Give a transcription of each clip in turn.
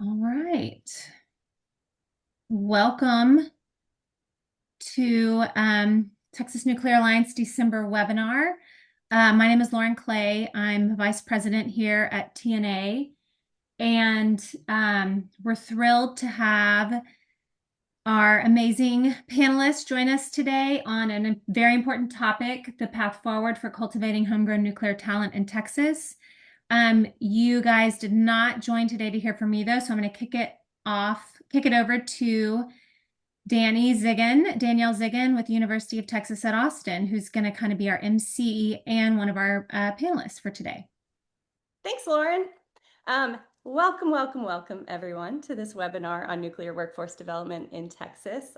All right. Welcome to Texas Nuclear Alliance December webinar. My name is Lauren Clay. I'm Vice President here at TNA, and we're thrilled to have our amazing panelists join us today on a very important topic, the path forward for cultivating homegrown nuclear talent in Texas. You guys did not join today to hear from me, though, so I'm going to kick it over to Danielle Zigon with the University of Texas at Austin, who's going to kind of be our MC and one of our panelists for today. Thanks, Lauren. Welcome, everyone, to this webinar on nuclear workforce development in Texas.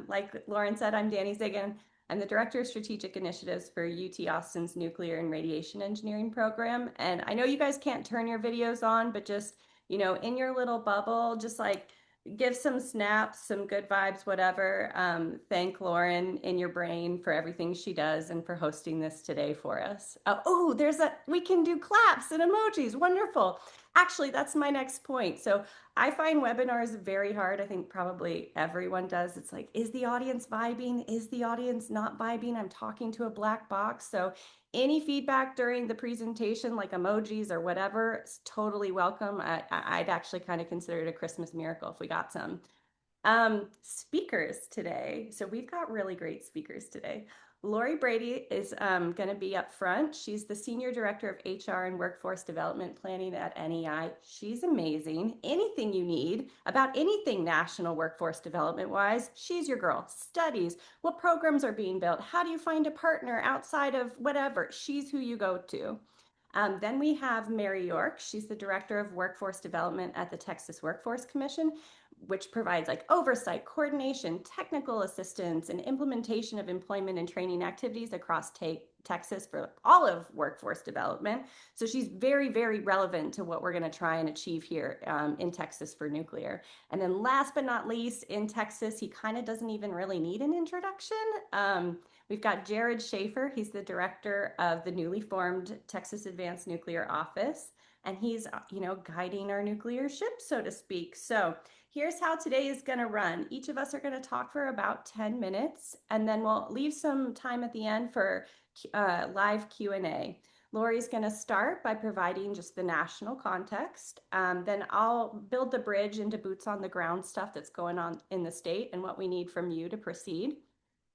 Like Lauren said, I'm Dani Zigon. I'm the Director of Strategic Initiatives for UT Austin's Nuclear and Radiation Engineering program. And I know you guys can't turn your videos on, but just, in your little bubble, just like give some snaps, some good vibes, whatever. Thank Lauren in your brain for everything she does and for hosting this today for us. We can do claps and emojis. Wonderful. Actually, that's my next point. So I find webinars very hard. I think probably everyone does. It's like, is the audience vibing? Is the audience not vibing? I'm talking to a black box. So any feedback during the presentation, like emojis or whatever, is totally welcome. I'd actually kind of consider it a Christmas miracle if we got some. Speakers today. So we've got really great speakers today. Lori Brady is going to be up front. She's the Senior Director of HR and Workforce Development Planning at NEI. She's amazing. Anything you need about anything national workforce development wise, she's your girl. Studies, what programs are being built, how do you find a partner outside of whatever, she's who you go to. Then we have Mary York. She's the Director of Workforce Development at the Texas Workforce Commission, which provides like oversight, coordination, technical assistance, and implementation of employment and training activities across Texas for all of workforce development. So she's very, very relevant to what we're going to try and achieve here in Texas for nuclear. And then last but not least, in Texas, he kind of doesn't even really need an introduction. We've got Jared Shaffer. He's the director of the newly formed Texas Advanced Nuclear Office, and he's, guiding our nuclear ship, so to speak. So here's how today is going to run. Each of us are going to talk for about 10 minutes, and then we'll leave some time at the end for live Q&A. Lori's going to start by providing just the national context. Then I'll build the bridge into boots on the ground stuff that's going on in the state and what we need from you to proceed.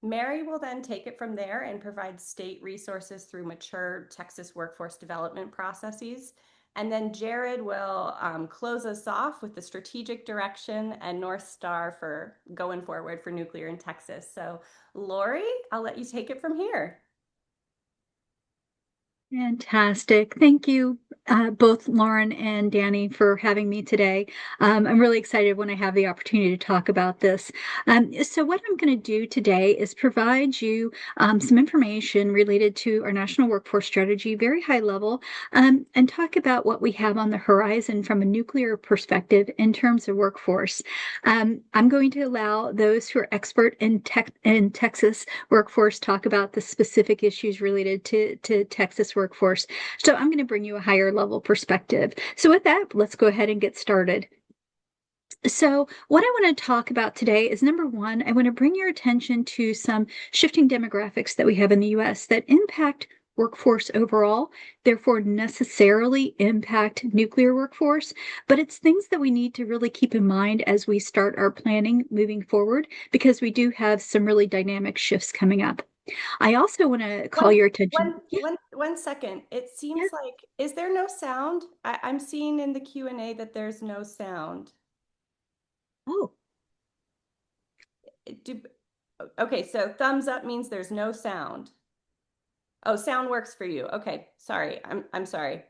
Mary will then take it from there and provide state resources through mature Texas workforce development processes. And then Jared will close us off with the strategic direction and North Star for going forward for nuclear in Texas. So Lori, I'll let you take it from here. Fantastic. Thank you, both Lauren and Dani, for having me today. I'm really excited when I have the opportunity to talk about this. So what I'm going to do today is provide you some information related to our national workforce strategy, very high level, and talk about what we have on the horizon from a nuclear perspective in terms of workforce. I'm going to allow those who are expert in Texas workforce talk about the specific issues related to Texas workforce. So I'm going to bring you a higher level perspective. So with that, let's go ahead and get started. So what I want to talk about today is number one, I want to bring your attention to some shifting demographics that we have in the US that impact workforce overall, therefore necessarily impact nuclear workforce, but it's things that we need to really keep in mind as we start our planning moving forward, because we do have some really dynamic shifts coming up. I also want to call your attention. One second. It Yeah. seems like, is there no sound? I'm seeing in the Q&A that there's no sound. Oh, Okay, so thumbs up means there's no sound. Oh, sound works for you. Okay, sorry. I'm sorry.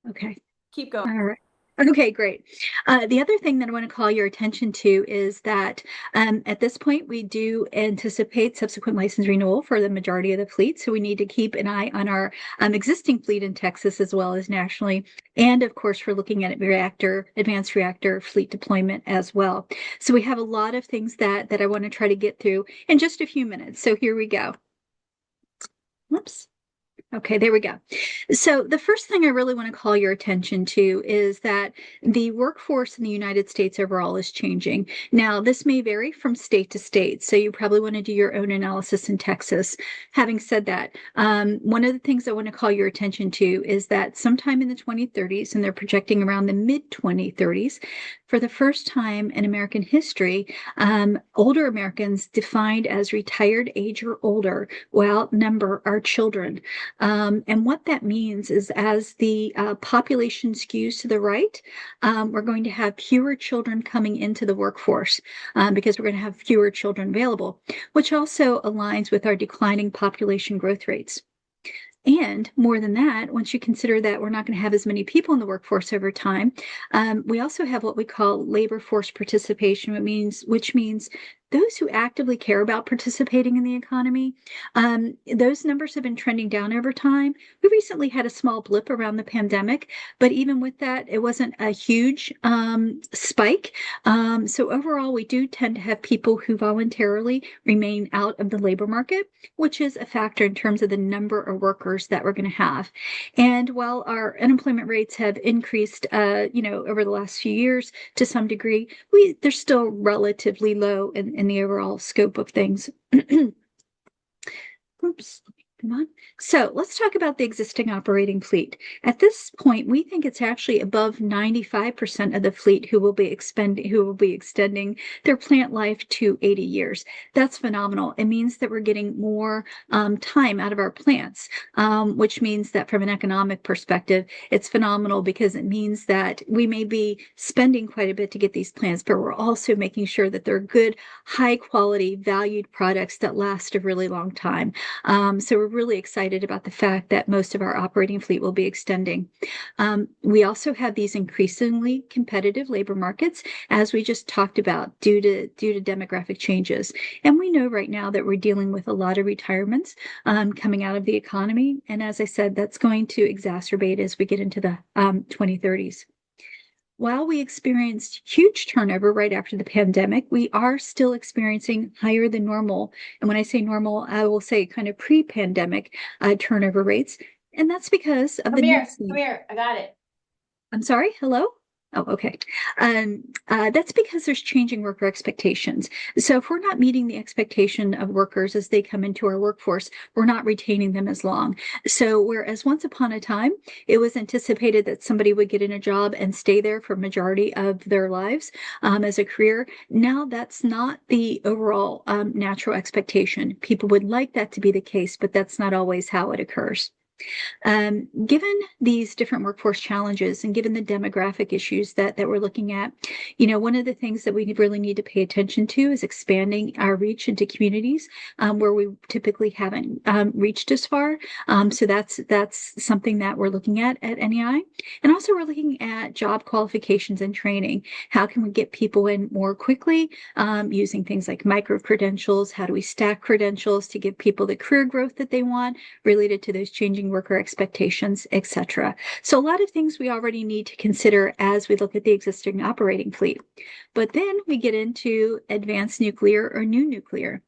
okay. Keep going. All right. Okay, great. The other thing that I want to call your attention to is that at this point, we do anticipate subsequent license renewal for the majority of the fleet. So we need to keep an eye on our existing fleet in Texas as well as nationally. And of course, we're looking at advanced reactor fleet deployment as well. So we have a lot of things that I want to try to get through in just a few minutes. So here we go. Whoops. Okay, there we go. So the first thing I really want to call your attention to is that the workforce in the United States overall is changing. Now, this may vary from state to state, so you probably want to do your own analysis in Texas. Having said that, one of the things I want to call your attention to is that sometime in the 2030s, and they're projecting around the mid 2030s, for the first time in American history, older Americans defined as retired age or older will outnumber our children. And what that means is as the population skews to the right, we're going to have fewer children coming into the workforce because we're going to have fewer children available, which also aligns with our declining population growth rates. And more than that, once you consider that we're not going to have as many people in the workforce over time, we also have what we call labor force participation, which means those who actively care about participating in the economy, those numbers have been trending down over time. We recently had a small blip around the pandemic, but even with that, it wasn't a huge spike. So overall, we do tend to have people who voluntarily remain out of the labor market, which is a factor in terms of the number of workers that we're going to have. And while our unemployment rates have increased, over the last few years to some degree, they're still relatively low in the overall scope of things. Oops. Come on. So let's talk about the existing operating fleet. At this point, we think it's actually above 95% of the fleet who will be extending their plant life to 80 years. That's phenomenal. It means that we're getting more time out of our plants, which means that from an economic perspective, it's phenomenal because it means that we may be spending quite a bit to get these plants, but we're also making sure that they're good, high quality, valued products that last a really long time. So we're really excited about the fact that most of our operating fleet will be extending. We also have these increasingly competitive labor markets, as we just talked about, due to demographic changes. And we know right now that we're dealing with a lot of retirements coming out of the economy. And as I said, that's going to exacerbate as we get into the 2030s. While we experienced huge turnover right after the pandemic, we are still experiencing higher than normal. And when I say normal, I will say kind of pre-pandemic turnover rates. And that's because of the Come needs. here, I got it. I'm sorry, hello? Oh, okay. That's because there's changing worker expectations. So if we're not meeting the expectation of workers as they come into our workforce, we're not retaining them as long. So whereas once upon a time, it was anticipated that somebody would get in a job and stay there for majority of their lives as a career, now that's not the overall natural expectation. People would like that to be the case, but that's not always how it occurs. Given these different workforce challenges and given the demographic issues that we're looking at, one of the things that we really need to pay attention to is expanding our reach into communities where we typically haven't reached as far. So that's something that we're looking at NEI. And also we're looking at job qualifications and training. How can we get people in more quickly using things like micro credentials? How do we stack credentials to give people the career growth that they want related to those changing worker expectations, etc. So a lot of things we already need to consider as we look at the existing operating fleet. But then we get into advanced nuclear or new nuclear.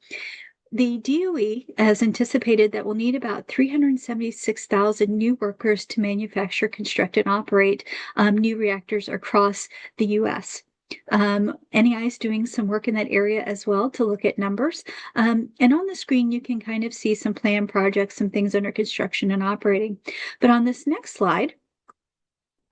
The DOE has anticipated that we'll need about 376,000 new workers to manufacture, construct, and operate new reactors across the U.S. NEI is doing some work in that area as well to look at numbers. And on the screen, you can kind of see some planned projects, some things under construction and operating. But on this next slide,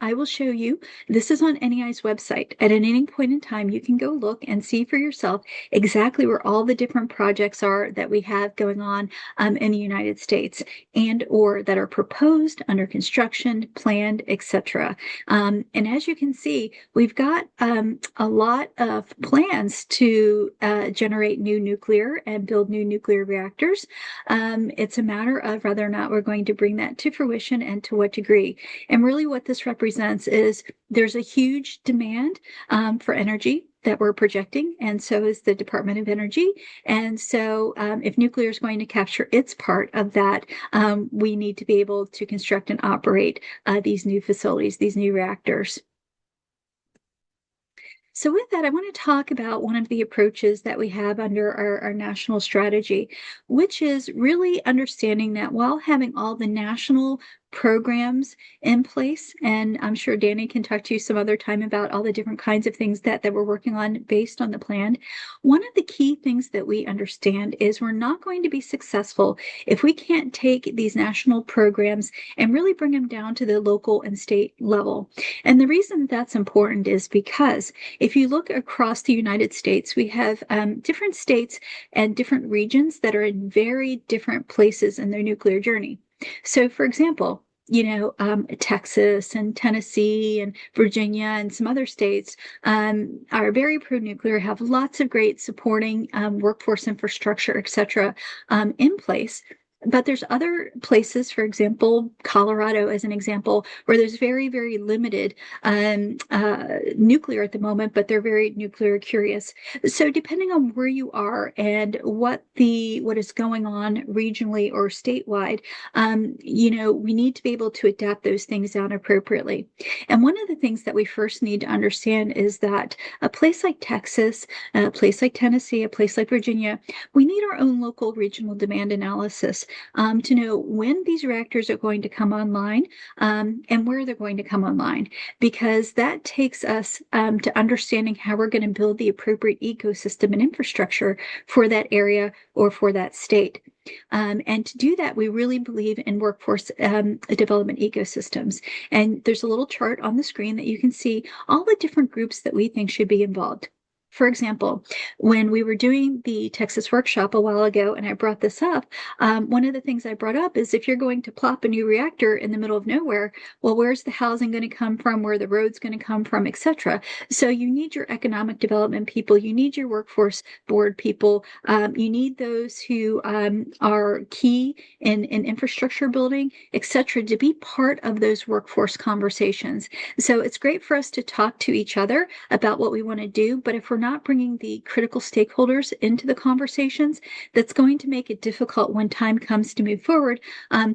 I will show you, this is on NEI's website. At any point in time, you can go look and see for yourself exactly where all the different projects are that we have going on in the United States and or that are proposed, under construction, planned, etc. And as you can see, we've got a lot of plans to generate new nuclear and build new nuclear reactors. It's a matter of whether or not we're going to bring that to fruition and to what degree. And really what this represents is there's a huge demand for energy that we're projecting, and so is the Department of Energy. And so if nuclear is going to capture its part of that, we need to be able to construct and operate these new facilities, these new reactors. So, with that, I want to talk about one of the approaches that we have under our national strategy, which is really understanding that while having all the national programs in place, and I'm sure Danny can talk to you some other time about all the different kinds of things that we're working on based on the plan. One of the key things that we understand is we're not going to be successful if we can't take these national programs and really bring them down to the local and state level. And the reason that's important is because if you look across the United States, we have different states and different regions that are in very different places in their nuclear journey. So, for example, Texas and Tennessee and Virginia and some other states are very pro-nuclear, have lots of great supporting workforce infrastructure, et cetera, in place. But there's other places, for example, Colorado as an example, where there's very, very limited nuclear at the moment, but they're very nuclear curious. So depending on where you are and what is going on regionally or statewide, we need to be able to adapt those things down appropriately. And one of the things that we first need to understand is that a place like Texas, a place like Tennessee, a place like Virginia, we need our own local regional demand analysis to know when these reactors are going to come online and where they're going to come online, because that takes us to understanding how we're going to build the appropriate ecosystem and infrastructure for that area or for that state. And to do that, we really believe in workforce development ecosystems. And there's a little chart on the screen that you can see all the different groups that we think should be involved. For example, when we were doing the Texas workshop a while ago, and I brought this up, one of the things I brought up is if you're going to plop a new reactor in the middle of nowhere, well, where's the housing going to come from, where the road's going to come from, etc. So you need your economic development people, you need your workforce board people, you need those who are key in infrastructure building, etc., to be part of those workforce conversations. So it's great for us to talk to each other about what we want to do, but if we're not bringing the critical stakeholders into the conversations, that's going to make it difficult when time comes to move forward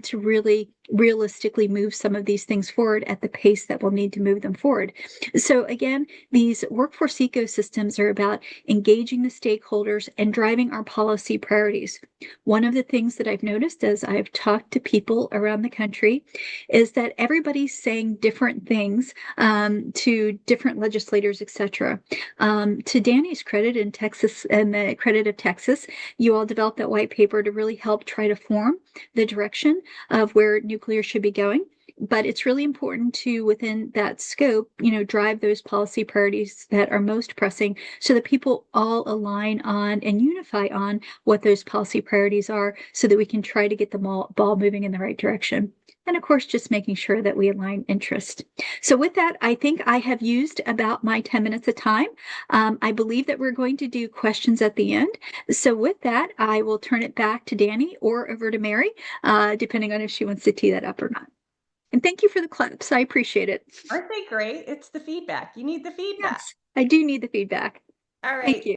to really realistically move some of these things forward at the pace that we'll need to move them forward. So again, these workforce ecosystems are about engaging the stakeholders and driving our policy priorities. One of the things that I've noticed as I've talked to people around the country is that everybody's saying different things to different legislators, etc. To Danny's credit in Texas and the credit of Texas, you all developed that white paper to really help try to form the direction of where nuclear should be going. But it's really important to, within that scope, drive those policy priorities that are most pressing so that people all align on and unify on what those policy priorities are so that we can try to get the ball moving in the right direction. And of course, just making sure that we align interest. So with that, I think I have used about my 10 minutes of time. I believe that we're going to do questions at the end. So with that, I will turn it back to Danny or over to Mary, depending on if she wants to tee that up or not. And thank you for the claps. I appreciate it. Aren't they great? It's the feedback. You need the feedback. Yes, I do need the feedback. All Thank right. you.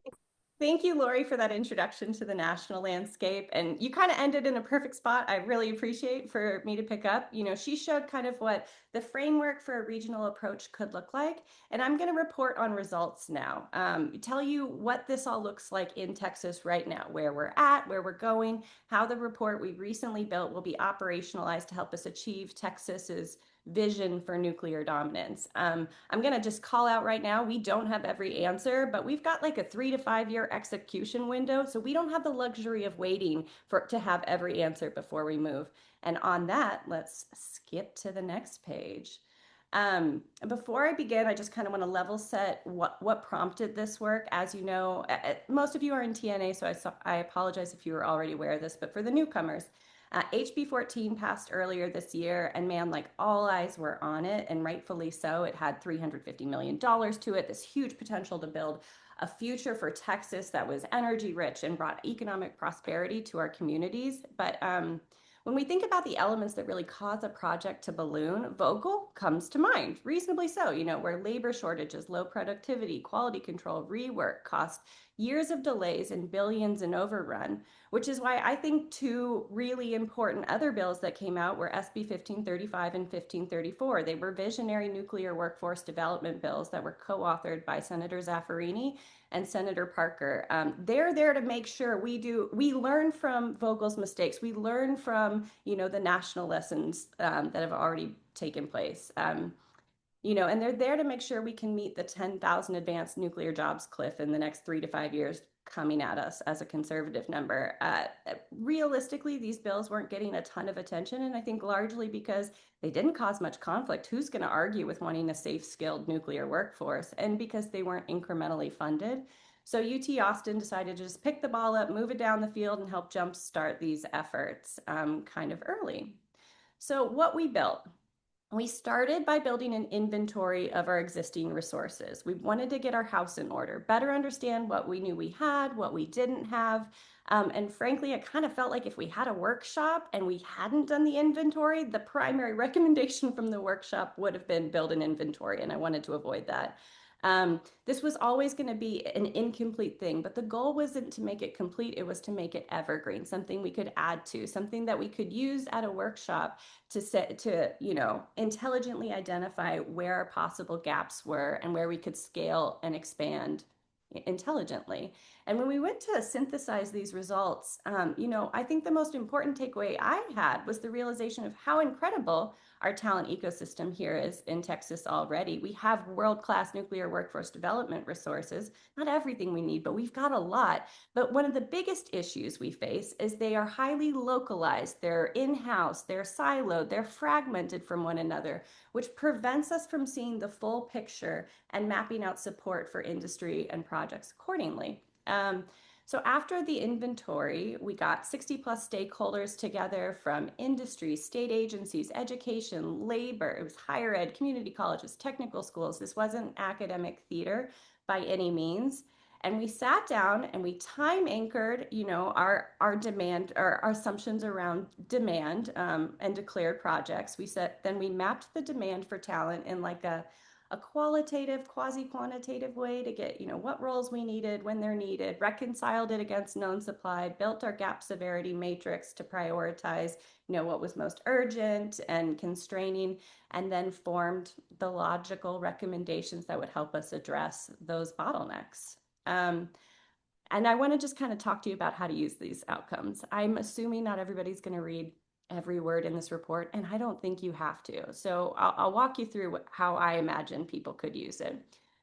Thank you, Lori, for that introduction to the national landscape. And you kind of ended in a perfect spot. I really appreciate for me to pick up. She showed kind of what the framework for a regional approach could look like. And I'm going to report on results now, tell you what this all looks like in Texas right now, where we're at, where we're going, how the report we recently built will be operationalized to help us achieve Texas's vision for nuclear dominance. I'm going to just call out right now, we don't have every answer, but we've got like a 3 to 5 year execution window. So we don't have the luxury of waiting to have every answer before we move. And on that, let's skip to the next page. Before I begin, I just kind of want to level set what prompted this work. As you know, most of you are in TNA, so I apologize if you were already aware of this, but for the newcomers, HB 14 passed earlier this year, and man, like all eyes were on it, and rightfully so. It had $350 million to it, this huge potential to build a future for Texas that was energy rich and brought economic prosperity to our communities. But when we think about the elements that really cause a project to balloon, Vogel comes to mind, reasonably so, where labor shortages, low productivity, quality control, rework, cost years of delays and billions in overrun, which is why I think two really important other bills that came out were SB 1535 and 1534. They were visionary nuclear workforce development bills that were co-authored by Senator Zaffarini and Senator Parker. They're there to make sure we learn from Vogel's mistakes. We learn from, the national lessons that have already taken place. And they're there to make sure we can meet the 10,000 advanced nuclear jobs cliff in the next 3 to 5 years coming at us as a conservative number. Realistically, these bills weren't getting a ton of attention, and I think largely because they didn't cause much conflict. Who's going to argue with wanting a safe, skilled nuclear workforce? And because they weren't incrementally funded. So UT Austin decided to just pick the ball up, move it down the field, and help jumpstart these efforts kind of early. So what we built. We started by building an inventory of our existing resources. We wanted to get our house in order, better understand what we knew we had, what we didn't have. And frankly, it kind of felt like if we had a workshop and we hadn't done the inventory, the primary recommendation from the workshop would have been build an inventory, and I wanted to avoid that. This was always going to be an incomplete thing, but the goal wasn't to make it complete. It was to make it evergreen, something we could add to, something that we could use at a workshop to intelligently identify where our possible gaps were and where we could scale and expand intelligently. And when we went to synthesize these results, I think the most important takeaway I had was the realization of how incredible our talent ecosystem here is in Texas already. We have world-class nuclear workforce development resources, not everything we need, but we've got a lot. But one of the biggest issues we face is they are highly localized, they're in-house, they're siloed, they're fragmented from one another, which prevents us from seeing the full picture and mapping out support for industry and projects accordingly. So after the inventory, we got 60 plus stakeholders together from industry, state agencies, education, labor, it was higher ed, community colleges, technical schools. This wasn't academic theater by any means. And we sat down and we time anchored, our demand, our assumptions around demand and declared projects. Then we mapped the demand for talent in like a qualitative, quasi-quantitative way to get, what roles we needed, when they're needed, reconciled it against known supply, built our gap severity matrix to prioritize, what was most urgent and constraining, and then formed the logical recommendations that would help us address those bottlenecks. And I want to just kind of talk to you about how to use these outcomes. I'm assuming not everybody's going to read every word in this report, and I don't think you have to. So I'll walk you through how I imagine people could use it.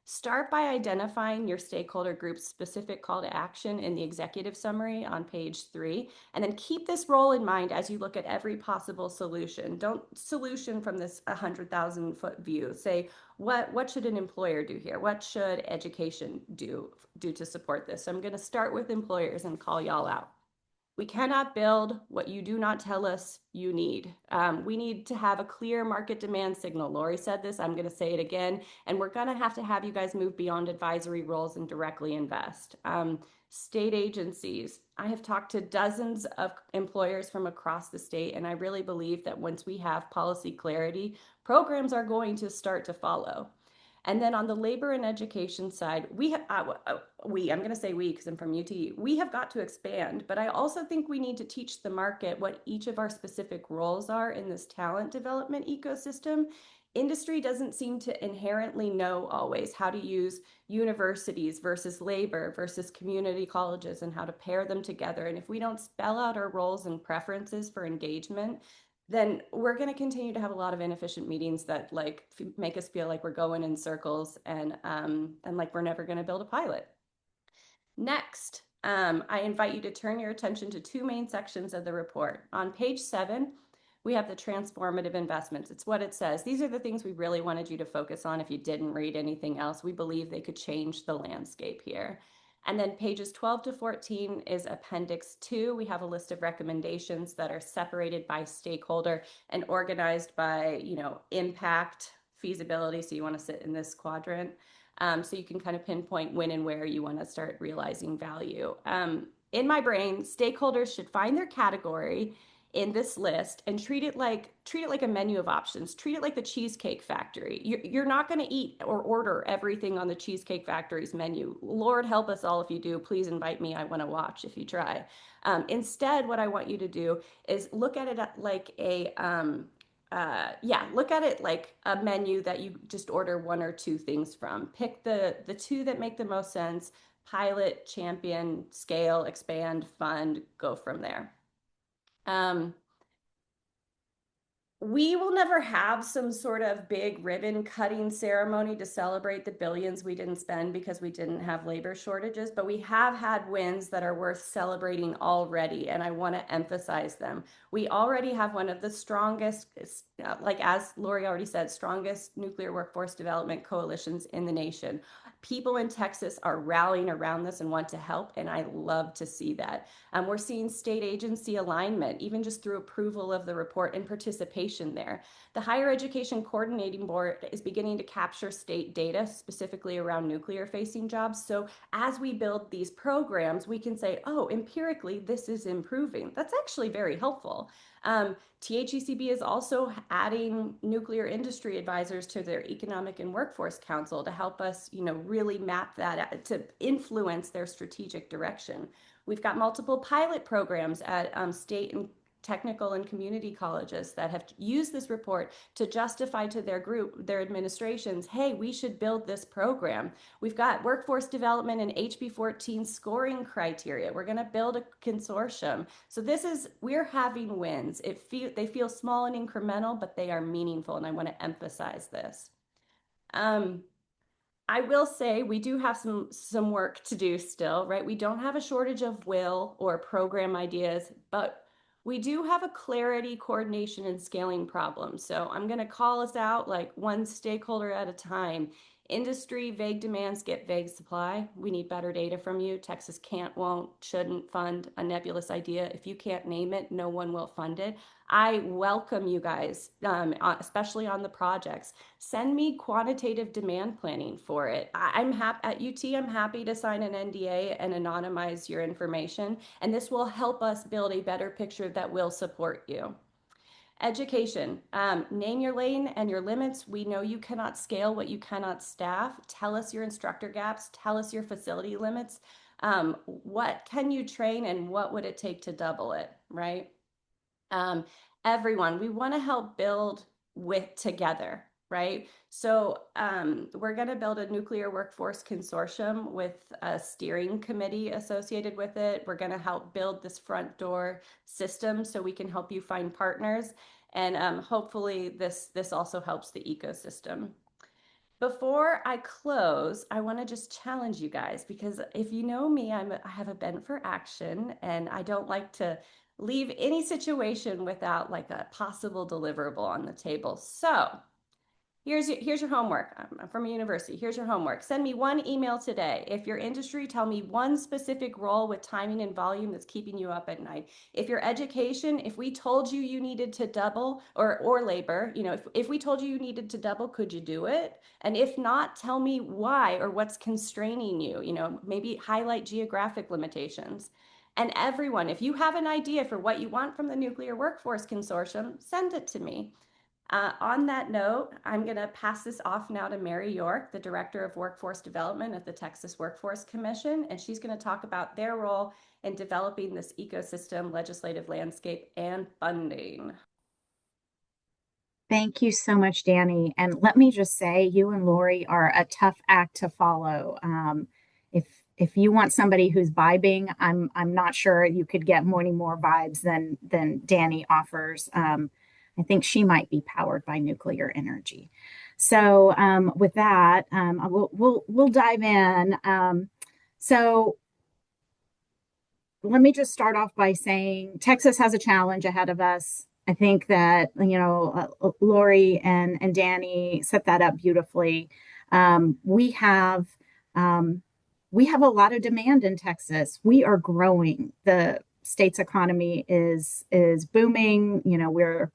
Start by identifying your stakeholder group's specific call to action in the executive summary on page 3, and then keep this role in mind as you look at every possible solution. Don't solution from this 100,000-foot view. Say, what should an employer do here? What should education do to support this? So I'm going to start with employers and call y'all out. We cannot build what you do not tell us you need. We need to have a clear market demand signal. Lori said this, I'm going to say it again, and we're going to have you guys move beyond advisory roles and directly invest. State agencies. I have talked to dozens of employers from across the state, and I really believe that once we have policy clarity, programs are going to start to follow. And then on the labor and education side, I'm going to say we because I'm from UT, we have got to expand, but I also think we need to teach the market what each of our specific roles are in this talent development ecosystem. Industry doesn't seem to inherently know always how to use universities versus labor versus community colleges and how to pair them together. And if we don't spell out our roles and preferences for engagement, then we're going to continue to have a lot of inefficient meetings that make us feel like we're going in circles and like we're never going to build a pilot. Next, I invite you to turn your attention to two main sections of the report. On page 7, we have the transformative investments. It's what it says. These are the things we really wanted you to focus on if you didn't read anything else. We believe they could change the landscape here. And then pages 12 to 14 is Appendix 2. We have a list of recommendations that are separated by stakeholder and organized by, impact, feasibility. So you want to sit in this quadrant. So you can kind of pinpoint when and where you want to start realizing value. In my brain, stakeholders should find their category in this list and treat it like a menu of options. Treat it like the Cheesecake Factory. You're not going to eat or order everything on the Cheesecake Factory's menu. Lord help us all if you do. Please invite me. I want to watch if you try. Instead, what I want you to do is look at it like look at it like a menu that you just order one or two things from. Pick the two that make the most sense. Pilot, champion, scale, expand, fund, go from there. Um, we will never have some sort of big ribbon cutting ceremony to celebrate the billions we didn't spend because we didn't have labor shortages, but we have had wins that are worth celebrating already, and I want to emphasize them. We already have one of the strongest, like as Lori already said, strongest nuclear workforce development coalitions in the nation. People in Texas are rallying around this and want to help, and I love to see that. We're seeing state agency alignment, even just through approval of the report and participation there. The Higher Education Coordinating Board is beginning to capture state data specifically around nuclear facing jobs. So as we build these programs, we can say, oh, empirically, this is improving. That's actually very helpful. THECB is also adding nuclear industry advisors to their Economic and Workforce Council to help us, really map that, to influence their strategic direction. We've got multiple pilot programs at state and technical and community colleges that have used this report to justify to their group, their administrations, hey, we should build this program. We've got workforce development and HB 14 scoring criteria. We're going to build a consortium. So we're having wins. They feel small and incremental, but they are meaningful, and I want to emphasize this. I will say we do have some work to do still, right? We don't have a shortage of will or program ideas, but we do have a clarity, coordination, and scaling problem. So I'm going to call us out like one stakeholder at a time. Industry, vague demands get vague supply. We need better data from you. Texas can't, won't, shouldn't fund a nebulous idea. If you can't name it, no one will fund it. I welcome you guys, especially on the projects. Send me quantitative demand planning for it. I'm happy at UT. I'm happy to sign an NDA and anonymize your information, and this will help us build a better picture that will support you. Education, name your lane and your limits. We know you cannot scale what you cannot staff. Tell us your instructor gaps. Tell us your facility limits. What can you train and what would it take to double it, right? Everyone, we want to help build together, right? So we're going to build a nuclear workforce consortium with a steering committee associated with it. We're going to help build this front door system so we can help you find partners. And hopefully this also helps the ecosystem. Before I close, I want to just challenge you guys, because if you know me, I have a bent for action, and I don't like to leave any situation without like a possible deliverable on the table. So here's your homework. I'm from a university. Here's your homework. Send me one email today. If your industry, tell me one specific role with timing and volume that's keeping you up at night. If your education, if we told you you needed to double, or labor, if we told you needed to double, could you do it? And if not, tell me why or what's constraining you. Maybe highlight geographic limitations. And everyone, if you have an idea for what you want from the Nuclear Workforce Consortium, send it to me. On that note, I'm going to pass this off now to Mary York, the Director of Workforce Development at the Texas Workforce Commission, and she's going to talk about their role in developing this ecosystem, legislative landscape, and funding. Thank you so much, Danny. And let me just say, you and Lori are a tough act to follow. If you want somebody who's vibing, I'm not sure you could get many more vibes than Danny offers. I think she might be powered by nuclear energy. So with that, we'll dive in. So let me just start off by saying Texas has a challenge ahead of us. I think that Lori and Danny set that up beautifully. We have a lot of demand in Texas. We are growing. The state's economy is booming. We're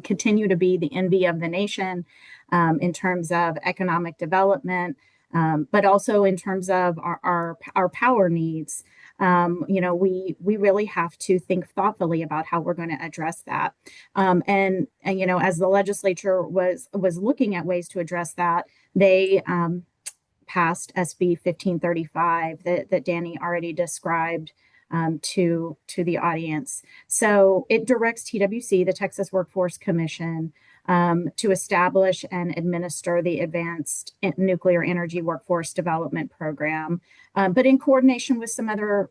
continue to be the envy of the nation in terms of economic development, but also in terms of our power needs. we really have to think thoughtfully about how we're going to address that. And as the legislature was looking at ways to address that, they passed SB 1535 that Danny already described to the audience. So it directs TWC, the Texas Workforce Commission, to establish and administer the Advanced Nuclear Energy Workforce Development Program, but in coordination with some other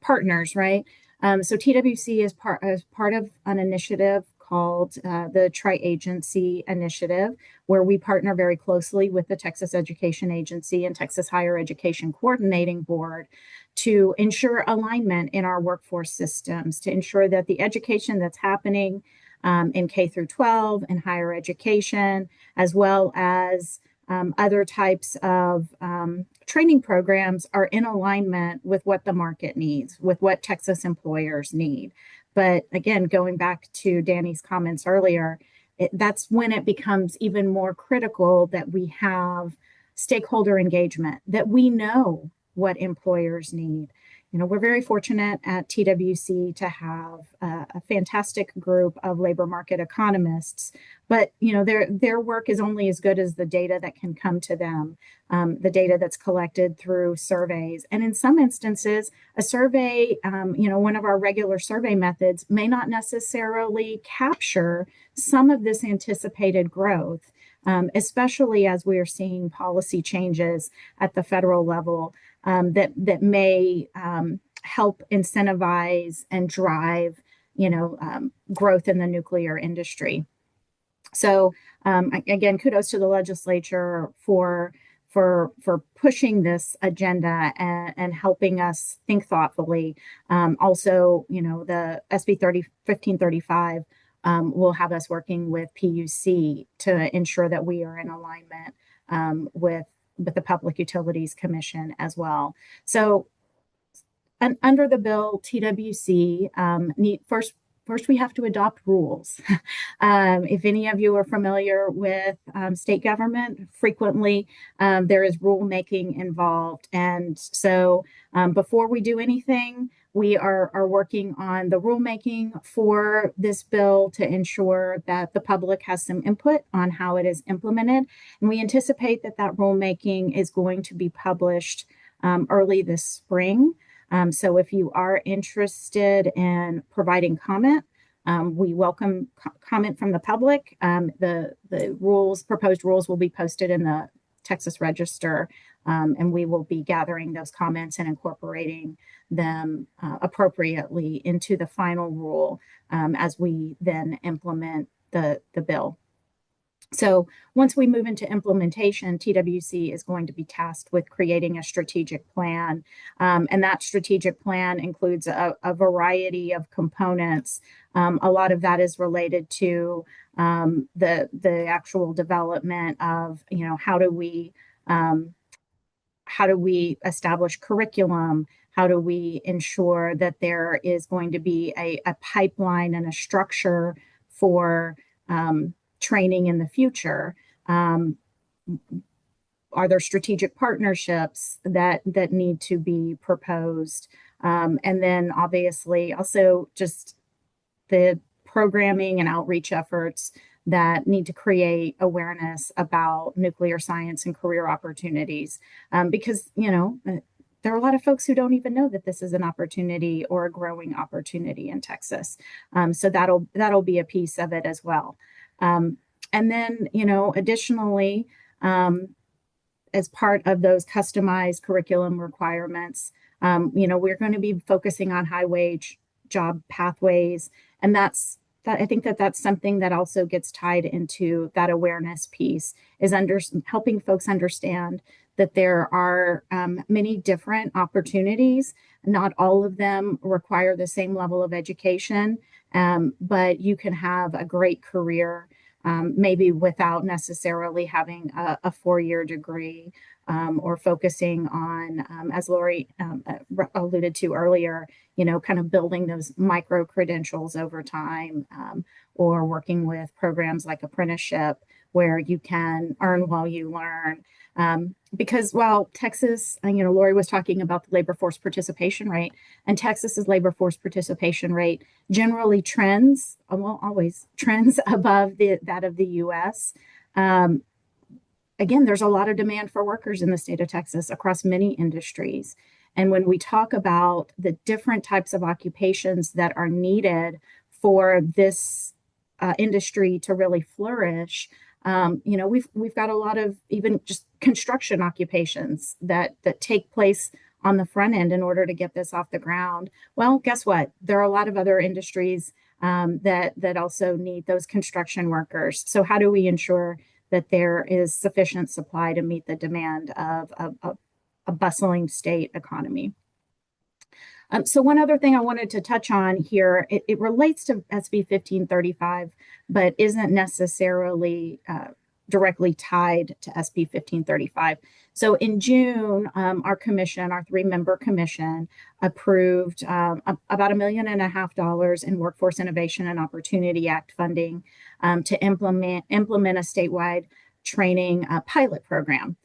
partners, right? So TWC is part of an initiative called the Tri-Agency Initiative, where we partner very closely with the Texas Education Agency and Texas Higher Education Coordinating Board to ensure alignment in our workforce systems, to ensure that the education that's happening in K through 12 and higher education, as well as other types of training programs, are in alignment with what the market needs, with what Texas employers need. But again, going back to Danny's comments earlier, that's when it becomes even more critical that we have stakeholder engagement, that we know what employers need. We're very fortunate at TWC to have a fantastic group of labor market economists, but their work is only as good as the data that can come to them, the data that's collected through surveys. And in some instances, a survey, one of our regular survey methods may not necessarily capture some of this anticipated growth, especially as we are seeing policy changes at the federal level that may help incentivize and drive, growth in the nuclear industry. So again, kudos to the legislature for pushing this agenda and helping us think thoughtfully. Also, the SB 1535 will have us working with PUC to ensure that we are in alignment with the Public Utilities Commission as well. So under the bill, TWC first we have to adopt rules. If any of you are familiar with state government, frequently there is rulemaking involved. And so before we do anything, we are working on the rulemaking for this bill to ensure that the public has some input on how it is implemented. And we anticipate that rulemaking is going to be published early this spring. So if you are interested in providing comment, we welcome comment from the public. The proposed rules will be posted in the Texas Register, and we will be gathering those comments and incorporating them appropriately into the final rule as we then implement the bill. So once we move into implementation, TWC is going to be tasked with creating a strategic plan. And that strategic plan includes a variety of components. A lot of that is related to the actual development of, how do we establish curriculum? How do we ensure that there is going to be a pipeline and a structure for training in the future? Are there strategic partnerships that need to be proposed? And then obviously also just the programming and outreach efforts that need to create awareness about nuclear science and career opportunities. Because, there are a lot of folks who don't even know that this is an opportunity or a growing opportunity in Texas. So that'll be a piece of it as well. And then, additionally, as part of those customized curriculum requirements, we're going to be focusing on high wage job pathways. And I think that's something that also gets tied into that awareness piece, is helping folks understand that there are many different opportunities. Not all of them require the same level of education, but you can have a great career maybe without necessarily having a four-year degree or focusing on, as Lori alluded to earlier, kind of building those micro credentials over time, or working with programs like apprenticeship where you can earn while you learn. Because while Texas, Lori was talking about the labor force participation rate, and Texas's labor force participation rate generally trends, well, always trends above that of the U.S. Again, there's a lot of demand for workers in the state of Texas across many industries. And when we talk about the different types of occupations that are needed for this industry to really flourish, we've got a lot of even just construction occupations that take place on the front end in order to get this off the ground. Well, guess what? There are a lot of other industries that also need those construction workers. So how do we ensure that there is sufficient supply to meet the demand of a bustling state economy? So one other thing I wanted to touch on here, it relates to SB 1535, but isn't necessarily directly tied to SB 1535. So in June, our commission, our 3-member commission, approved about $1.5 million in Workforce Innovation and Opportunity Act funding to implement a statewide training pilot program.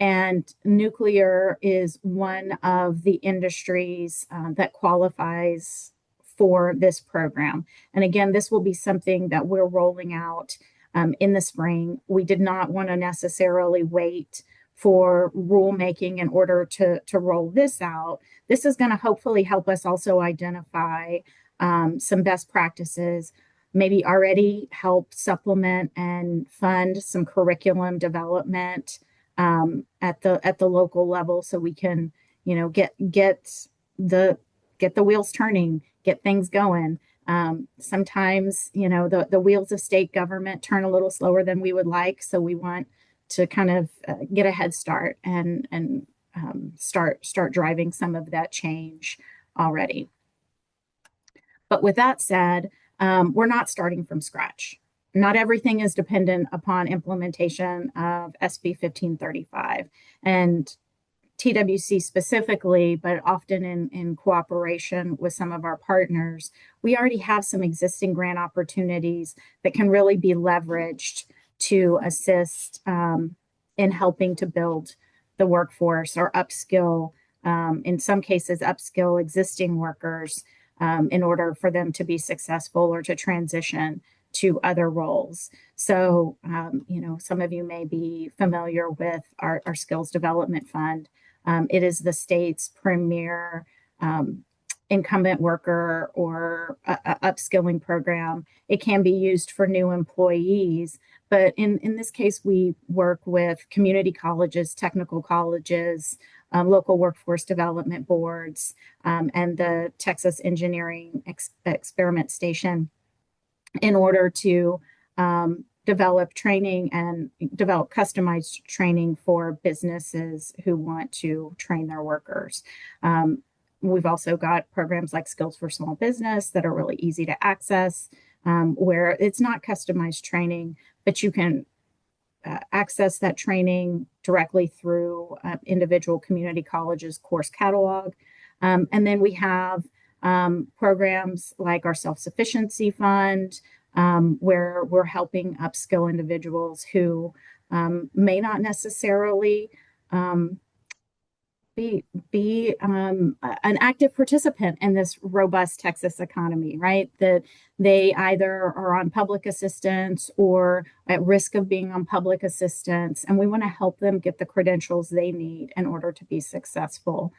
And nuclear is one of the industries that qualifies for this program. And again, this will be something that we're rolling out in the spring. We did not want to necessarily wait for rulemaking in order to roll this out. This is going to hopefully help us also identify some best practices, maybe already help supplement and fund some curriculum development at the local level, so we can, get the wheels turning, get things going. Sometimes, the wheels of state government turn a little slower than we would like, so we want to kind of get a head start and start driving some of that change already. But with that said, we're not starting from scratch. Not everything is dependent upon implementation of SB 1535. And TWC specifically, but often in cooperation with some of our partners, we already have some existing grant opportunities that can really be leveraged to assist in helping to build the workforce or upskill, in some cases, upskill existing workers in order for them to be successful or to transition to other roles. So, some of you may be familiar with our Skills Development Fund. It is the state's premier incumbent worker or upskilling program. It can be used for new employees, but in this case, we work with community colleges, technical colleges, local workforce development boards, and the Texas Engineering Experiment Station in order to develop training and develop customized training for businesses who want to train their workers. We've also got programs like Skills for Small Business that are really easy to access, where it's not customized training, but you can access that training directly through individual community colleges course catalog. And then we have programs like our Self-Sufficiency Fund, where we're helping upskill individuals who may not necessarily be an active participant in this robust Texas economy, right? That they either are on public assistance or at risk of being on public assistance, and we want to help them get the credentials they need in order to be successful.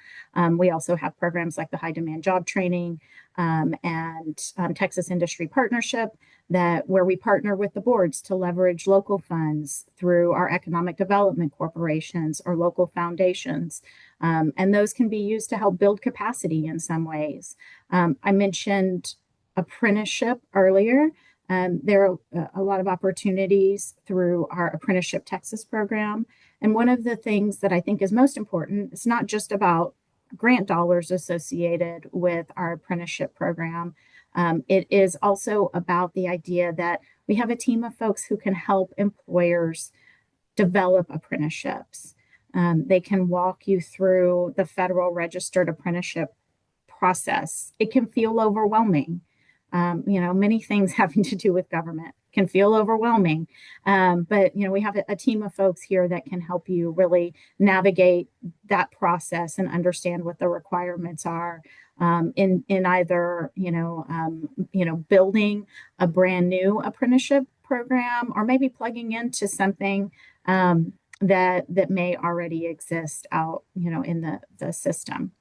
We also have programs like the High Demand Job Training and Texas Industry Partnership, where we partner with the boards to leverage local funds through our economic development corporations or local foundations. And those can be used to help build capacity in some ways. I mentioned apprenticeship earlier. There are a lot of opportunities through our Apprenticeship Texas program. And one of the things that I think is most important, it's not just about grant dollars associated with our apprenticeship program. It is also about the idea that we have a team of folks who can help employers develop apprenticeships. They can walk you through the federal registered apprenticeship process. It can feel overwhelming. Many things having to do with government can feel overwhelming. But we have a team of folks here that can help you really navigate that process and understand what the requirements are in either building a brand new apprenticeship program or maybe plugging into something that may already exist out in the system.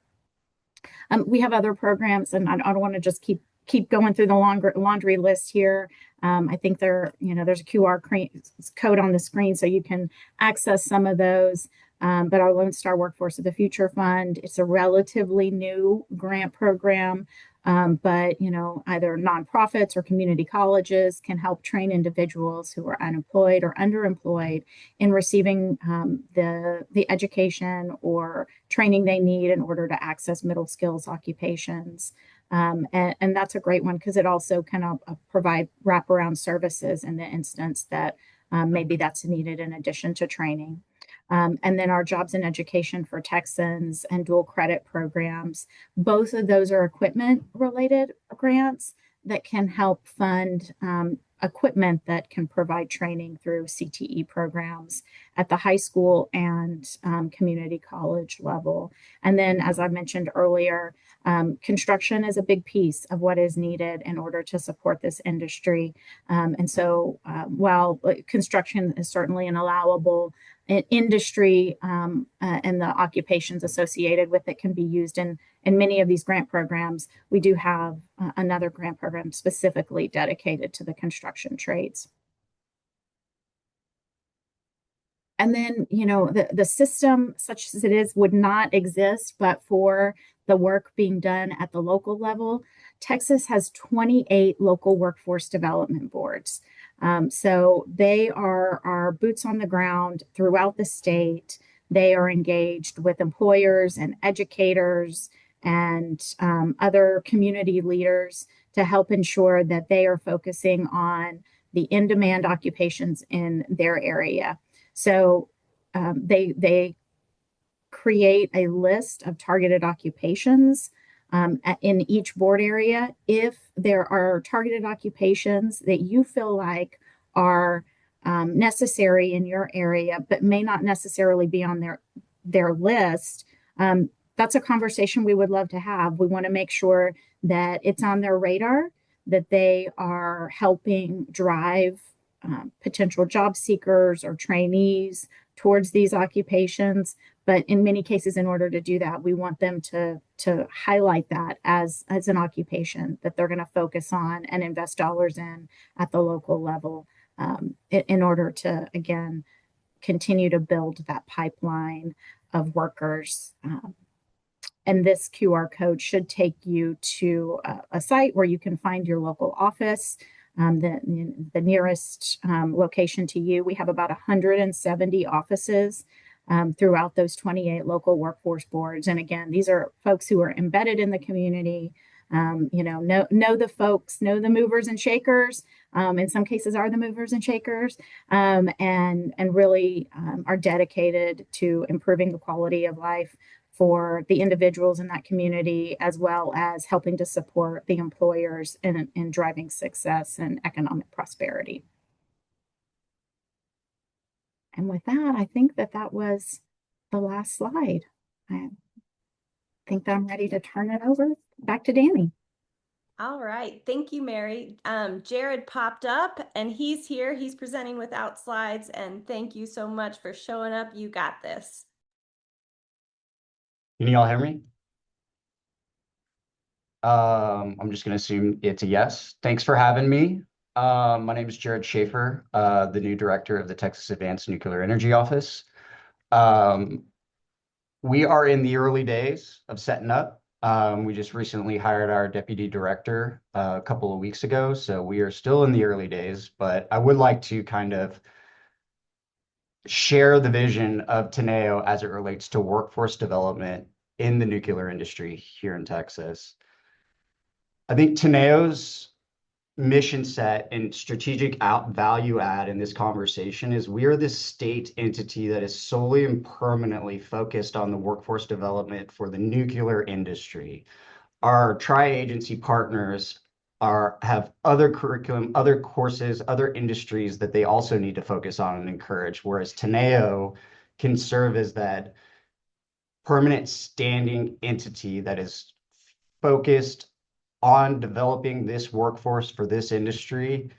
We have other programs, and I don't want to just keep going through the laundry list here. I think there's a QR code on the screen so you can access some of those. But our Lone Star Workforce of the Future Fund, it's a relatively new grant program. But either nonprofits or community colleges can help train individuals who are unemployed or underemployed in receiving the education or training they need in order to access middle skills occupations. And that's a great one because it also can provide wraparound services in the instance that maybe that's needed in addition to training. And then our Jobs in Education for Texans and dual credit programs. Both of those are equipment related grants that can help fund equipment that can provide training through CTE programs at the high school and community college level. And then, as I mentioned earlier, construction is a big piece of what is needed in order to support this industry. And so while construction is certainly an allowable industry and the occupations associated with it can be used in many of these grant programs, we do have another grant program specifically dedicated to the construction trades. And then, the system, such as it is, would not exist but for the work being done at the local level. Texas has 28 local workforce development boards. So they are boots on the ground throughout the state. They are engaged with employers and educators and other community leaders to help ensure that they are focusing on the in-demand occupations in their area. So they create a list of targeted occupations in each board area. If there are targeted occupations that you feel like are necessary in your area, but may not necessarily be on their list, that's a conversation we would love to have. We want to make sure that it's on their radar, that they are helping drive potential job seekers or trainees towards these occupations. But in many cases, in order to do that, we want them to highlight that as an occupation that they're going to focus on and invest dollars in at the local level in order to, again, continue to build that pipeline of workers. And this QR code should take you to a site where you can find your local office, the nearest location to you. We have about 170 offices throughout those 28 local workforce boards. And again, these are folks who are embedded in the community, know the folks, know the movers and shakers. In some cases are the movers and shakers, and really are dedicated to improving the quality of life for the individuals in that community, as well as helping to support the employers in driving success and economic prosperity. And with that, I think that was the last slide. I think that I'm ready to turn it over back to Danny. All right. Thank you, Mary. Jared popped up and he's here. He's presenting without slides. And thank you so much for showing up. You got this. Can you all hear me? I'm just going to assume it's a yes. Thanks for having me. My name is Jared Shaffer, the new director of the Texas Advanced Nuclear Energy Office. We are in the early days of setting up. We just recently hired our deputy director a couple of weeks ago, so we are still in the early days, but I would like to kind of share the vision of Teneo as it relates to workforce development in the nuclear industry here in Texas. I think Teneo's mission set and strategic value add in this conversation is we are this state entity that is solely and permanently focused on the workforce development for the nuclear industry. Our tri-agency partners have other curriculum, other courses, other industries that they also need to focus on and encourage, whereas Teneo can serve as that permanent standing entity that is focused on developing this workforce for this industry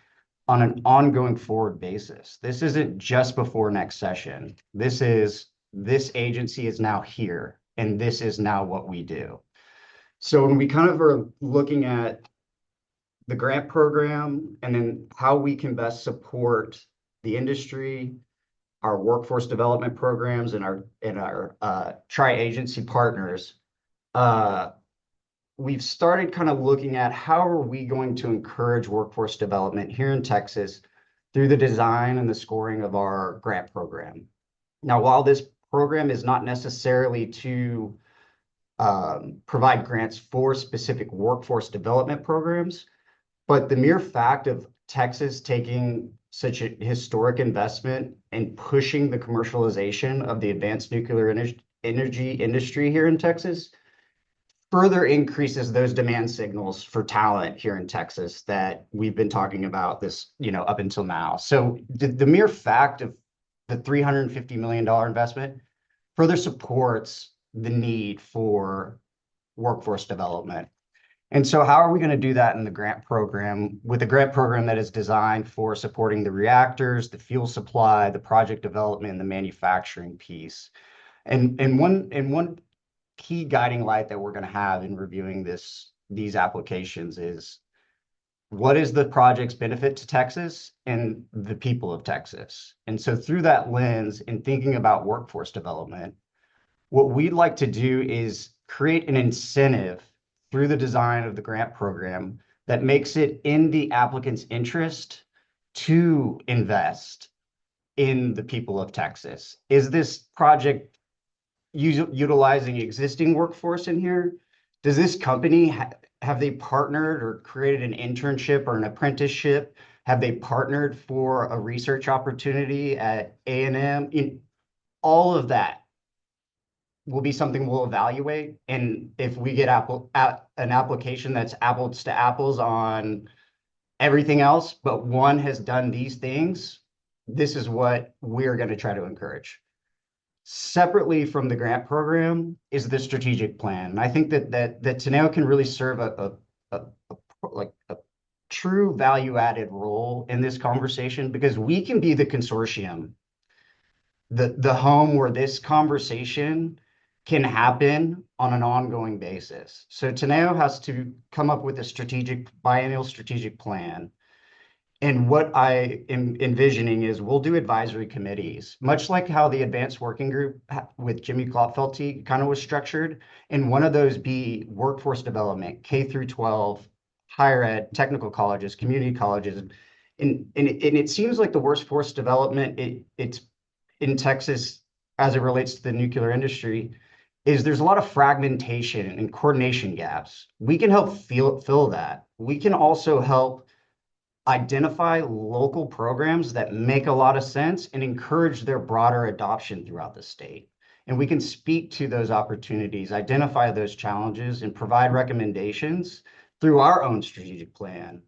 on an ongoing forward basis. This isn't just before next session. This agency is now here, and this is now what we do. So when we kind of are looking at the grant program and then how we can best support the industry, our workforce development programs, and our tri-agency partners, we've started kind of looking at how are we going to encourage workforce development here in Texas through the design and the scoring of our grant program. Now, while this program is not necessarily to provide grants for specific workforce development programs, but the mere fact of Texas taking such a historic investment and pushing the commercialization of the advanced nuclear energy industry here in Texas further increases those demand signals for talent here in Texas that we've been talking about this, up until now. So the mere fact of the $350 million investment further supports the need for workforce development. And so how are we going to do that in the grant program with a grant program that is designed for supporting the reactors, the fuel supply, the project development, and the manufacturing piece? And one key guiding light that we're going to have in reviewing these applications is what is the project's benefit to Texas and the people of Texas? And so through that lens, in thinking about workforce development, what we'd like to do is create an incentive through the design of the grant program that makes it in the applicant's interest to invest in the people of Texas. Is this project utilizing existing workforce in here? Does this company have they partnered or created an internship or an apprenticeship? Have they partnered for a research opportunity at A&M? All of that will be something we'll evaluate. And if we get an application that's apples to apples on everything else, but one has done these things, this is what we're going to try to encourage. Separately from the grant program is the strategic plan. And I think that Teneo can really serve a true value-added role in this conversation, because we can be the consortium, the home where this conversation can happen on an ongoing basis. So Teneo has to come up with a biennial strategic plan. And what I am envisioning is we'll do advisory committees, much like how the advanced working group with Jimmy Klopfelty kind of was structured. And one of those be workforce development, K through 12, higher ed, technical colleges, community colleges. And it seems like the workforce development it's in Texas as it relates to the nuclear industry is there's a lot of fragmentation and coordination gaps. We can help fill that. We can also help identify local programs that make a lot of sense and encourage their broader adoption throughout the state. And we can speak to those opportunities, identify those challenges, and provide recommendations through our own strategic plan,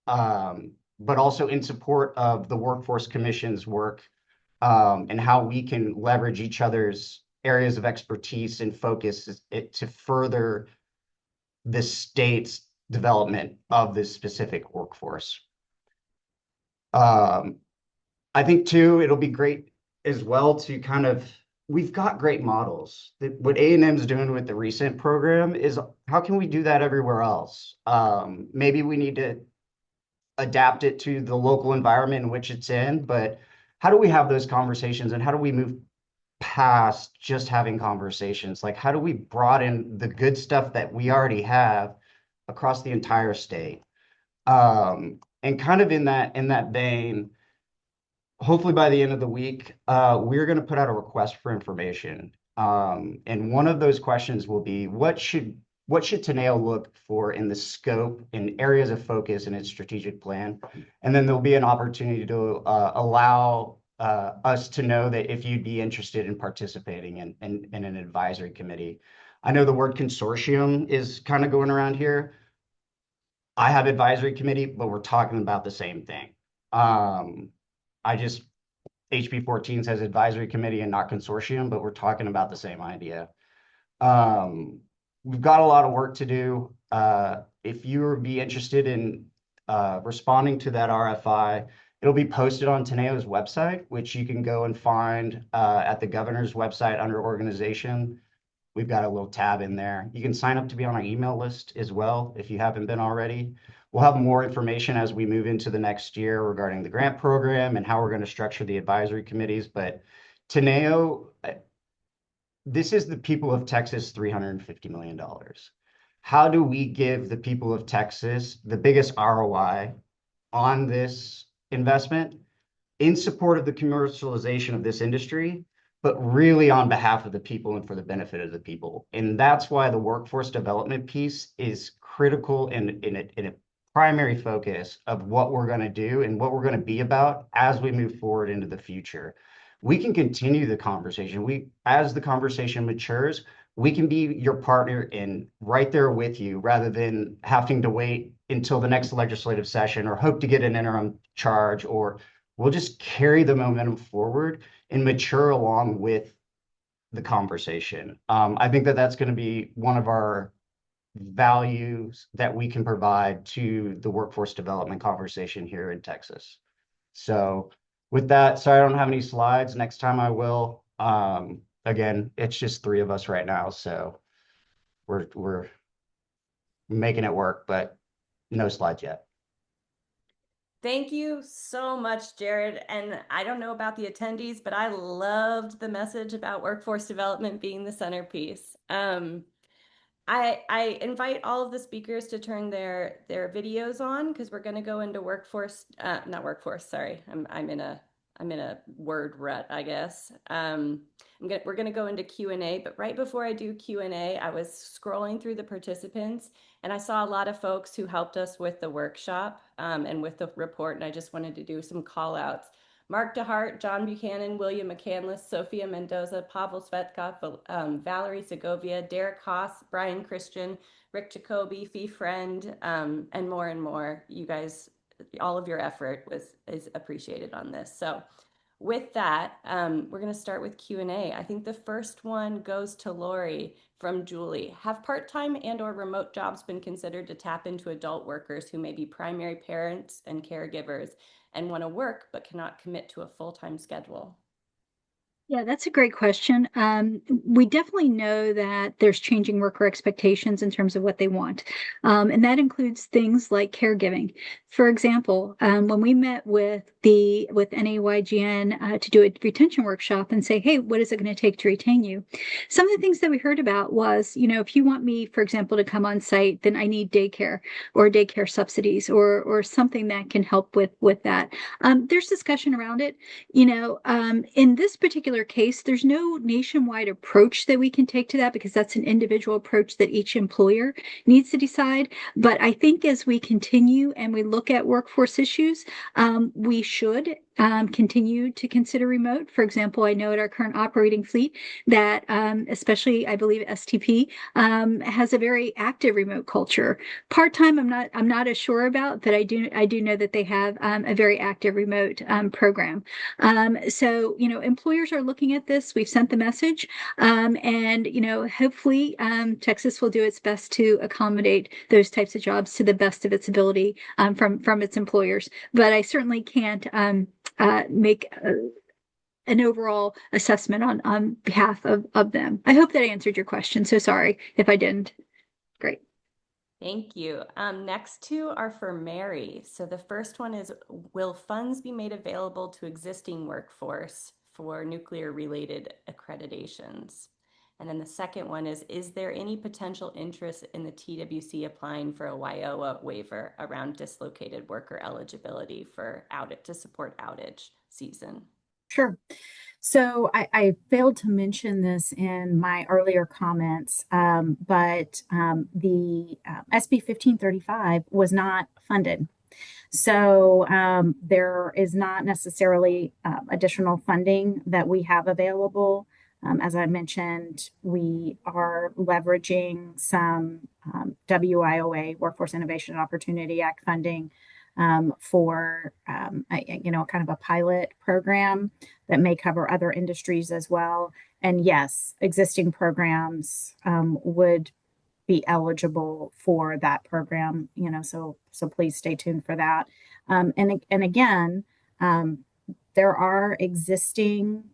but also in support of the Workforce Commission's work, and how we can leverage each other's areas of expertise and focus to further the state's development of this specific workforce. I think too, it'll be great as well to we've got great models. What A&M's doing with the recent program is how can we do that everywhere else? Maybe we need to adapt it to the local environment in which it's in, but how do we have those conversations and how do we move past just having conversations? Like, how do we broaden the good stuff that we already have across the entire state? And kind of in that vein, hopefully by the end of the week, we're going to put out a request for information. And one of those questions will be, what should Teneo look for in the scope and areas of focus in its strategic plan? And then there'll be an opportunity to allow us to know that if you'd be interested in participating in an advisory committee. I know the word consortium is kind of going around here. I have advisory committee, but we're talking about the same thing. I just HB 14 says advisory committee and not consortium, but we're talking about the same idea. We've got a lot of work to do. If you would be interested in responding to that RFI, it'll be posted on Teneo's website, which you can go and find at the governor's website under organization. We've got a little tab in there. You can sign up to be on our email list as well if you haven't been already. We'll have more information as we move into the next year regarding the grant program and how we're going to structure the advisory committees. But Teneo, this is the people of Texas $350 million. How do we give the people of Texas the biggest ROI on this investment in support of the commercialization of this industry, but really on behalf of the people and for the benefit of the people? And that's why the workforce development piece is critical in a primary focus of what we're going to do and what we're going to be about as we move forward into the future. We can continue the conversation. As the conversation matures, we can be your partner and right there with you rather than having to wait until the next legislative session or hope to get an interim charge, or we'll just carry the momentum forward and mature along with the conversation. I think that that's going to be one of our values that we can provide to the workforce development conversation here in Texas. So with that, sorry, I don't have any slides. Next time I will. Again, it's just three of us right now, so we're making it work, but no slides yet. Thank you so much, Jared. And I don't know about the attendees, but I loved the message about workforce development being the centerpiece. I invite all of the speakers to turn their videos on because we're going to go into workforce, not workforce. Sorry, I'm in a word rut, I guess. We're going to go into Q&A, but right before I do Q&A, I was scrolling through the participants and I saw a lot of folks who helped us with the workshop and with the report, and I just wanted to do some call outs. Mark DeHart, John Buchanan, William McCandless, Sophia Mendoza, Pavel Svetkov, Valerie Segovia, Derek Haas, Brian Christian, Rick Jacoby, Fee Friend, and more. You guys, all of your effort is appreciated on this. So with that, we're going to start with Q&A. I think the first one goes to Lori from Julie. Have part-time and or remote jobs been considered to tap into adult workers who may be primary parents and caregivers and want to work but cannot commit to a full-time schedule? Yeah, that's a great question. We definitely know that there's changing worker expectations in terms of what they want. And that includes things like caregiving. For example, when we met with NAYGN to do a retention workshop and say, hey, what is it going to take to retain you? Some of the things that we heard about was, if you want me, for example, to come on site, then I need daycare or daycare subsidies or something that can help with that. There's discussion around it. In this particular case, there's no nationwide approach that we can take to that because that's an individual approach that each employer needs to decide. But I think as we continue and we look at workforce issues, we should continue to consider remote. For example, I know at our current operating fleet that especially I believe STP has a very active remote culture. Part-time, I'm not as sure about, but I do know that they have a very active remote program. So employers are looking at this. We've sent the message, and hopefully Texas will do its best to accommodate those types of jobs to the best of its ability from its employers. But I certainly can't make an overall assessment on behalf of them. I hope that I answered your question. So sorry if I didn't. Great. Thank you. Next two are for Mary. So the first one is, will funds be made available to existing workforce for nuclear related accreditations? And then the second one is there any potential interest in the TWC applying for a WIOA waiver around dislocated worker eligibility to support outage season? Sure. So I failed to mention this in my earlier comments, but the SB 1535 was not funded. So there is not necessarily additional funding that we have available As I mentioned, we are leveraging some WIOA, Workforce Innovation and Opportunity Act funding for kind of a pilot program that may cover other industries as well. And yes, existing programs would be eligible for that program. So please stay tuned for that. And again, there are existing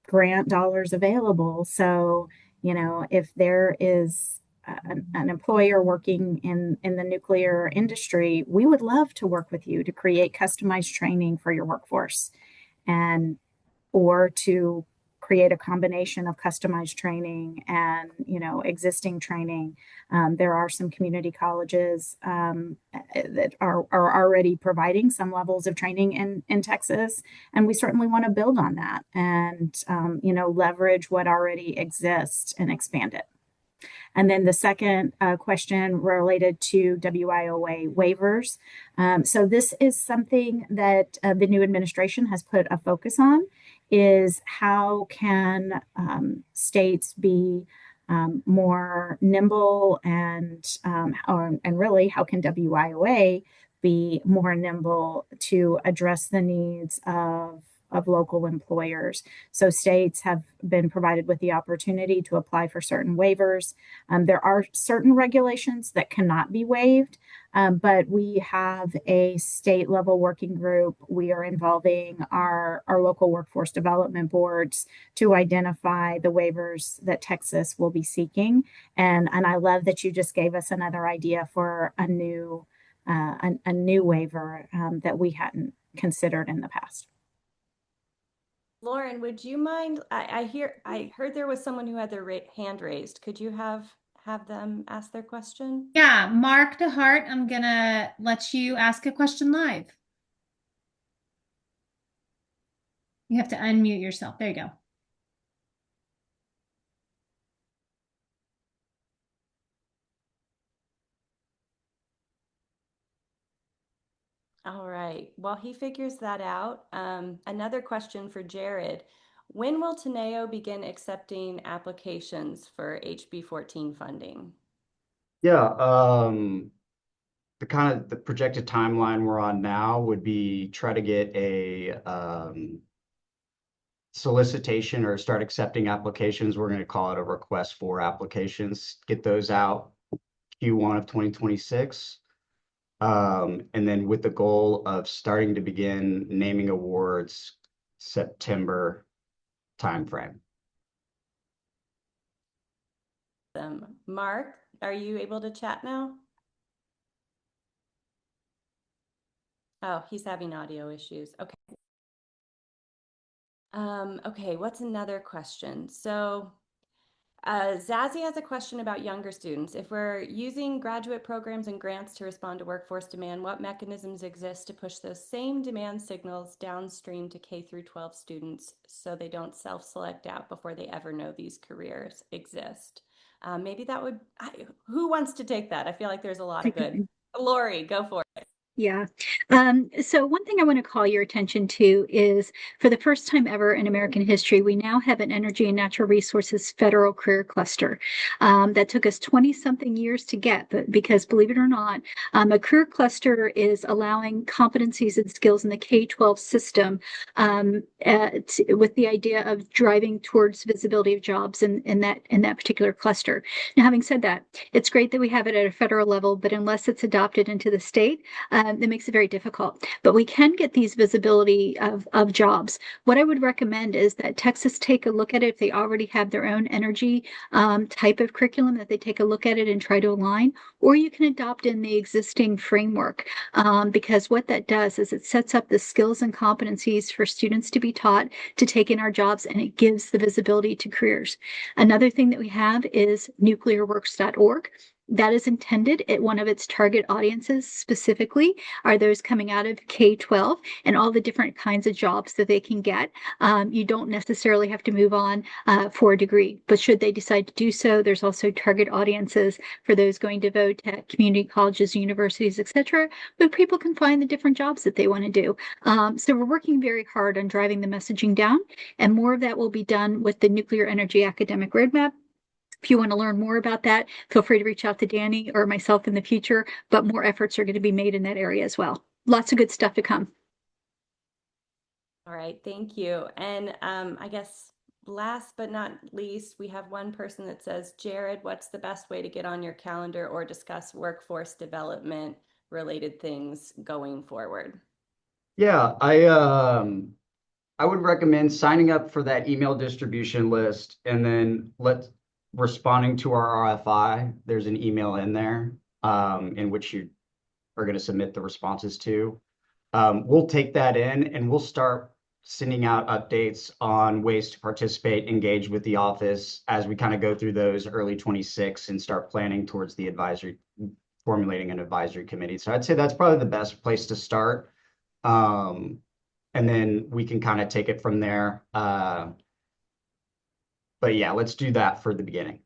grant dollars available. So, if there is an employer working in the nuclear industry, we would love to work with you to create customized training for your workforce and or to create a combination of customized training and existing training. There are some community colleges that are already providing some levels of training in Texas, and we certainly want to build on that and leverage what already exists and expand it. And then the second question related to WIOA waivers. So this is something that the new administration has put a focus on, is how can states be more nimble and really how can WIOA be more nimble to address the needs of local employers. So states have been provided with the opportunity to apply for certain waivers. There are certain regulations that cannot be waived, but we have a state level working group. We are involving our local workforce development boards to identify the waivers that Texas will be seeking. And I love that you just gave us another idea for a new waiver that we hadn't considered in the past. Lauren, would you mind? I heard there was someone who had their hand raised. Could you have them ask their question? Yeah, Mark DeHart, I'm gonna let you ask a question live. You have to unmute yourself. There you go. All right. While he figures that out, another question for Jared. When will Teneo begin accepting applications for HB 14 funding? Yeah, the projected timeline we're on now would be try to get a solicitation or start accepting applications. We're going to call it a request for applications, get those out Q1 of 2026. And then with the goal of starting to begin naming awards September timeframe. Mark, are you able to chat now? Oh, he's having audio issues. Okay. Okay, what's another question? So Zazie has a question about younger students. If we're using graduate programs and grants to respond to workforce demand, what mechanisms exist to push those same demand signals downstream to K through 12 students so they don't self-select out before they ever know these careers exist? Maybe that would, who wants to take that? I feel like there's a lot of good. Lori, go for it. Yeah. So one thing I want to call your attention to is for the first time ever in American history, we now have an energy and natural resources federal career cluster that took us 20 something years to get. But because believe it or not, a career cluster is allowing competencies and skills in the K-12 system with the idea of driving towards visibility of jobs in that particular cluster. Now, having said that, it's great that we have it at a federal level, but unless it's adopted into the state, that makes it very difficult. But we can get these visibility of jobs. What I would recommend is that Texas take a look at it if they already have their own energy type of curriculum, that they take a look at it and try to align, or you can adopt in the existing framework because what that does is it sets up the skills and competencies for students to be taught to take in our jobs, and it gives the visibility to careers. Another thing that we have is nuclearworks.org. that is intended at one of its target audiences specifically are those coming out of K-12 and all the different kinds of jobs that they can get. You don't necessarily have to move on for a degree, but should they decide to do so, there's also target audiences for those going to VOTech, community colleges, universities, etc., but people can find the different jobs that they want to do. So we're working very hard on driving the messaging down, and more of that will be done with the Nuclear Energy Academic Roadmap. If you want to learn more about that, feel free to reach out to Danny or myself in the future, but more efforts are going to be made in that area as well. Lots of good stuff to come. All right, thank you. And I guess last but not least, we have one person that says, Jared, what's the best way to get on your calendar or discuss workforce development related things going forward? Yeah, I would recommend signing up for that email distribution list and then responding to our RFI. There's an email in there in which you are going to submit the responses to. We'll take that in and we'll start sending out updates on ways to participate, engage with the office as we kind of go through those early 26 and start planning towards the formulating an advisory committee. So I'd say that's probably the best place to start. And then we can kind of take it from there. But yeah, let's do that for the beginning.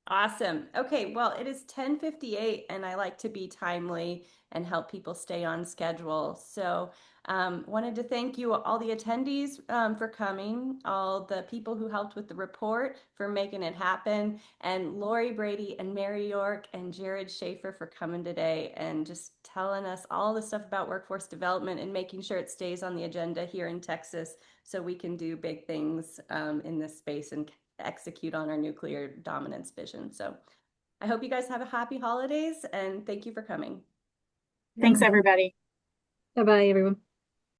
Awesome. Okay, well, it is 10:58 and I like to be timely and help people stay on schedule. So wanted to thank you, all the attendees for coming, all the people who helped with the report for making it happen, and Lori Brady and Mary York and Jared Shaffer for coming today and just telling us all the stuff about workforce development and making sure it stays on the agenda here in Texas so we can do big things in this space and execute on our nuclear dominance vision. So I hope you guys have a happy holidays and thank you for coming. Thanks, everybody. Bye-bye, everyone.